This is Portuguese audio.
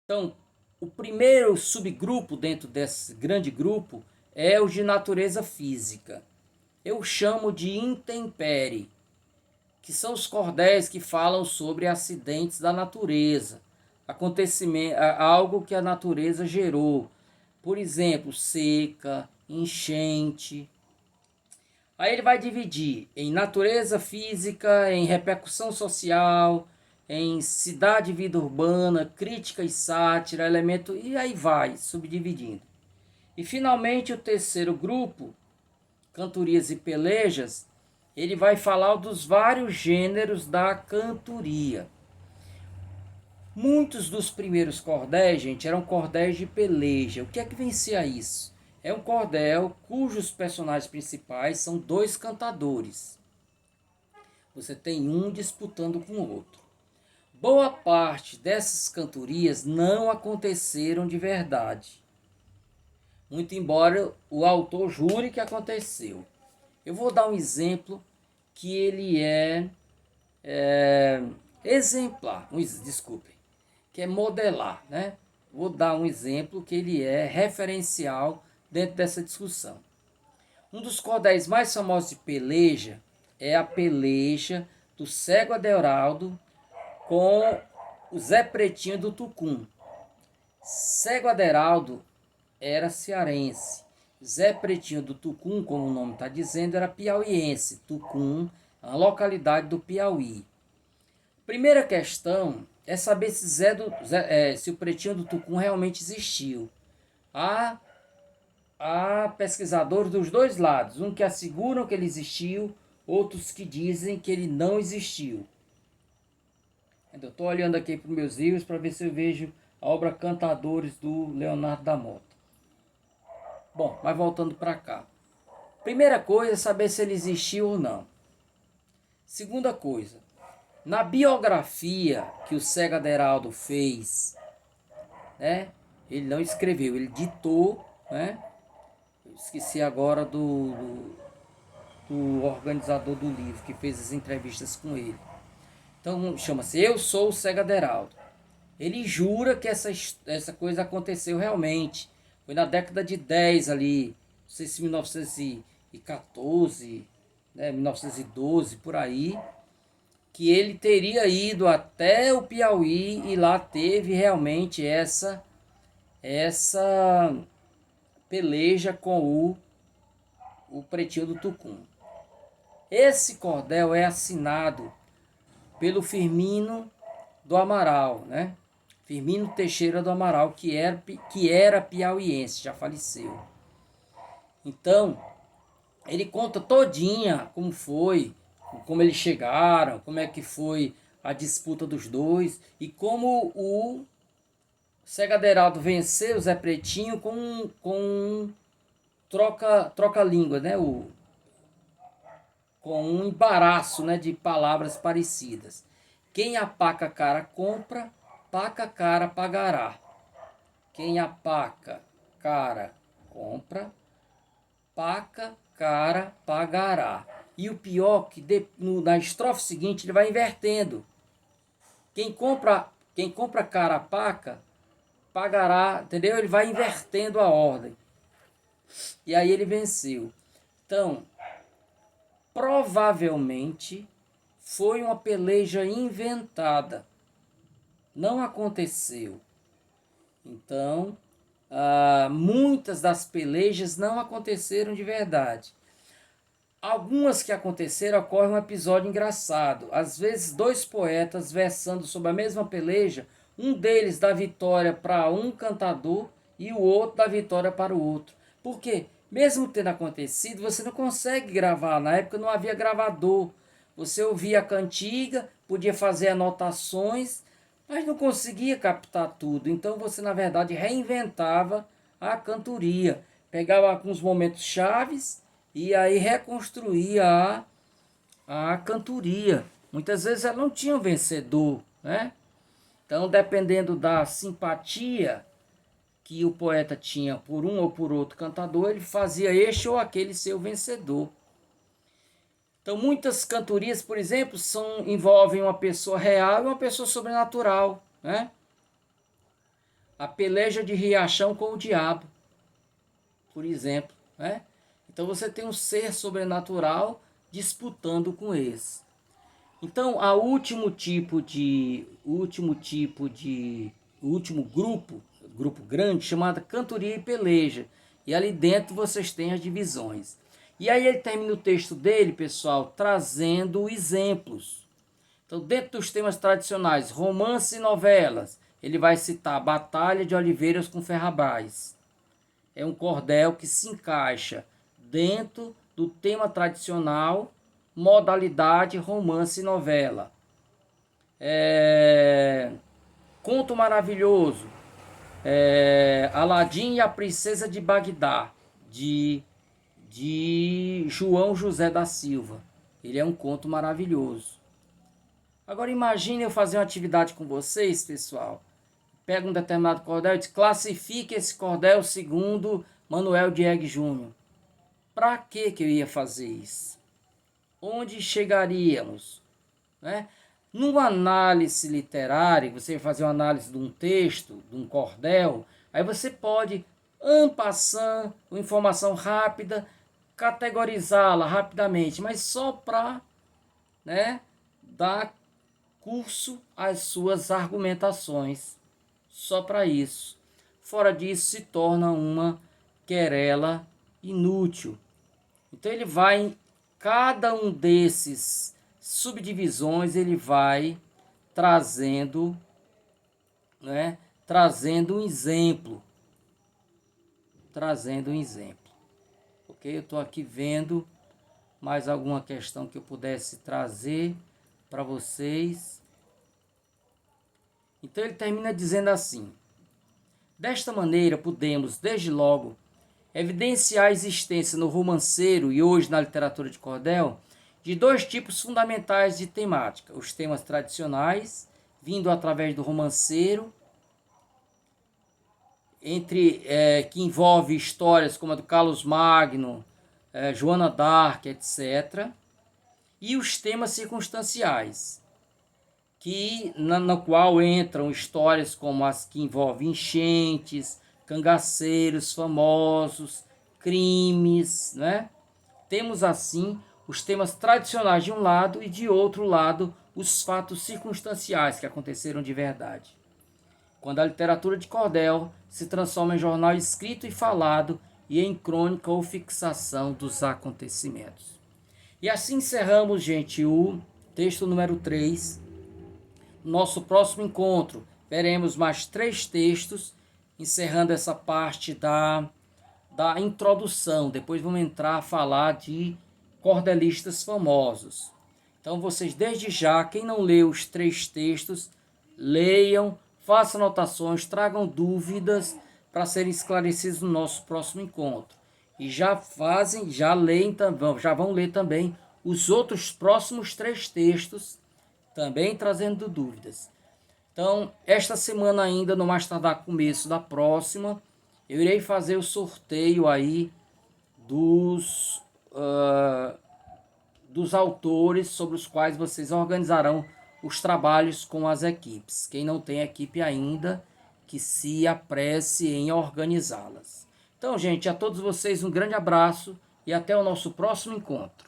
Então, o primeiro subgrupo dentro desse grande grupo é o de natureza física. Eu chamo de intempérie, que são os cordéis que falam sobre acidentes da natureza, acontecimento, algo que a natureza gerou. Por exemplo, seca, enchente. Aí ele vai dividir em natureza física, em repercussão social, em cidade e vida urbana, crítica e sátira, elemento, e aí vai subdividindo. E finalmente o terceiro grupo, cantorias e pelejas, ele vai falar dos vários gêneros da cantoria. Muitos dos primeiros cordéis, gente, eram cordéis de peleja. O que é que vencia isso? É um cordel cujos personagens principais são dois cantadores. Você tem um disputando com o outro. Boa parte dessas cantorias não aconteceram de verdade, muito embora o autor jure que aconteceu. Eu vou dar um exemplo que ele é exemplar, desculpe, que é modelar, né? Vou dar um exemplo que ele é referencial dentro dessa discussão. Um dos cordéis mais famosos de peleja é a peleja do Cego Adeiraldo com o Zé Pretinho do Tucum. Cego Adeiraldo era cearense. Zé Pretinho do Tucum, como o nome está dizendo, era piauiense. Tucum, a localidade do Piauí. Primeira questão é saber se o Pretinho do Tucum realmente existiu. Há pesquisadores dos dois lados, um que asseguram que ele existiu, outros que dizem que ele não existiu. Eu estou olhando aqui para os meus livros para ver se eu vejo a obra Cantadores do Leonardo da Mota. Bom, mas voltando para cá. Primeira coisa é saber se ele existiu ou não. Segunda coisa, na biografia que o Cego Adeiraldo fez, né, ele não escreveu, ele ditou, né? Eu esqueci agora do organizador do livro que fez as entrevistas com ele. Então chama-se Eu Sou o Cego Adeiraldo. Ele jura que essa coisa aconteceu realmente. Foi na década de 10 ali, não sei se 1914, né, 1912, por aí, que ele teria ido até o Piauí e lá teve realmente essa peleja com o Pretinho do Tucum. Esse cordel é assinado pelo Firmino do Amaral, né? Firmino Teixeira do Amaral, que era piauiense, já faleceu. Então, ele conta todinha como foi, como eles chegaram, como é que foi a disputa dos dois e como o Cego Adeiraldo venceu o Zé Pretinho com troca-língua, né? Com um embaraço, né, de palavras parecidas. Quem a paca cara compra, paca cara pagará. Quem a paca cara compra, paca cara pagará. E o pior que na estrofe seguinte ele vai invertendo. Quem compra cara a paca pagará, entendeu? Ele vai invertendo a ordem. E aí ele venceu. Então, provavelmente foi uma peleja inventada. Não aconteceu. Então, muitas das pelejas não aconteceram de verdade. Algumas que aconteceram ocorre um episódio engraçado. Às vezes, dois poetas versando sobre a mesma peleja, um deles dá vitória para um cantador e o outro dá vitória para o outro. Por quê? Mesmo tendo acontecido, você não consegue gravar. Na época não havia gravador. Você ouvia a cantiga, podia fazer anotações, mas não conseguia captar tudo. Então você, na verdade, reinventava a cantoria. Pegava alguns momentos chaves e aí reconstruía a cantoria. Muitas vezes ela não tinha um vencedor, né? Então, dependendo da simpatia que o poeta tinha por um ou por outro cantador, ele fazia este ou aquele ser o vencedor. Então, muitas cantorias, por exemplo, envolvem uma pessoa real e uma pessoa sobrenatural, né? A peleja de Riachão com o diabo, por exemplo, né? Então você tem um ser sobrenatural disputando com esse. Então, o último grupo grande, chamado cantoria e peleja. E ali dentro vocês têm as divisões. E aí ele termina o texto dele, pessoal, trazendo exemplos. Então, dentro dos temas tradicionais, romance e novelas, ele vai citar Batalha de Oliveiras com Ferrabras. É um cordel que se encaixa dentro do tema tradicional, modalidade romance e novela. Conto Maravilhoso, Aladim e a Princesa de Bagdá, de João José da Silva. Ele é um conto maravilhoso. Agora imagine eu fazer uma atividade com vocês, pessoal. Pega um determinado cordel e diz, classifique esse cordel segundo Manuel Diegues Júnior. Para que eu ia fazer isso? Onde chegaríamos? Né? Numa análise literária, você vai fazer uma análise de um texto, de um cordel, aí você pode, en passant, uma informação rápida, categorizá-la rapidamente, mas só para, né, dar curso às suas argumentações. Só para isso. Fora disso, se torna uma querela inútil. Então ele vai em cada um desses subdivisões, ele vai trazendo, né, trazendo um exemplo. Ok? Eu estou aqui vendo mais alguma questão que eu pudesse trazer para vocês. Então ele termina dizendo assim: desta maneira podemos, desde logo, evidenciar a existência no romanceiro e hoje na literatura de cordel de dois tipos fundamentais de temática: os temas tradicionais, vindo através do romanceiro, que envolve histórias como a do Carlos Magno, Joana d'Arc, etc., e os temas circunstanciais, no qual entram histórias como as que envolvem enchentes, cangaceiros famosos, crimes, né? Temos assim os temas tradicionais de um lado e de outro lado os fatos circunstanciais que aconteceram de verdade. Quando a literatura de cordel se transforma em jornal escrito e falado e em crônica ou fixação dos acontecimentos. E assim encerramos, gente, o texto número 3. Nosso próximo encontro, veremos mais 3 textos, encerrando essa parte da introdução. Depois vamos entrar a falar de cordelistas famosos. Então vocês, desde já, quem não leu os 3 textos, leiam, façam anotações, tragam dúvidas para serem esclarecidos no nosso próximo encontro. E já vão ler também os outros próximos 3 textos, também trazendo dúvidas. Então, esta semana ainda, no mais tardar começo da próxima, eu irei fazer o sorteio aí dos autores sobre os quais vocês organizarão os trabalhos com as equipes. Quem não tem equipe ainda, que se apresse em organizá-las. Então, gente, a todos vocês um grande abraço e até o nosso próximo encontro.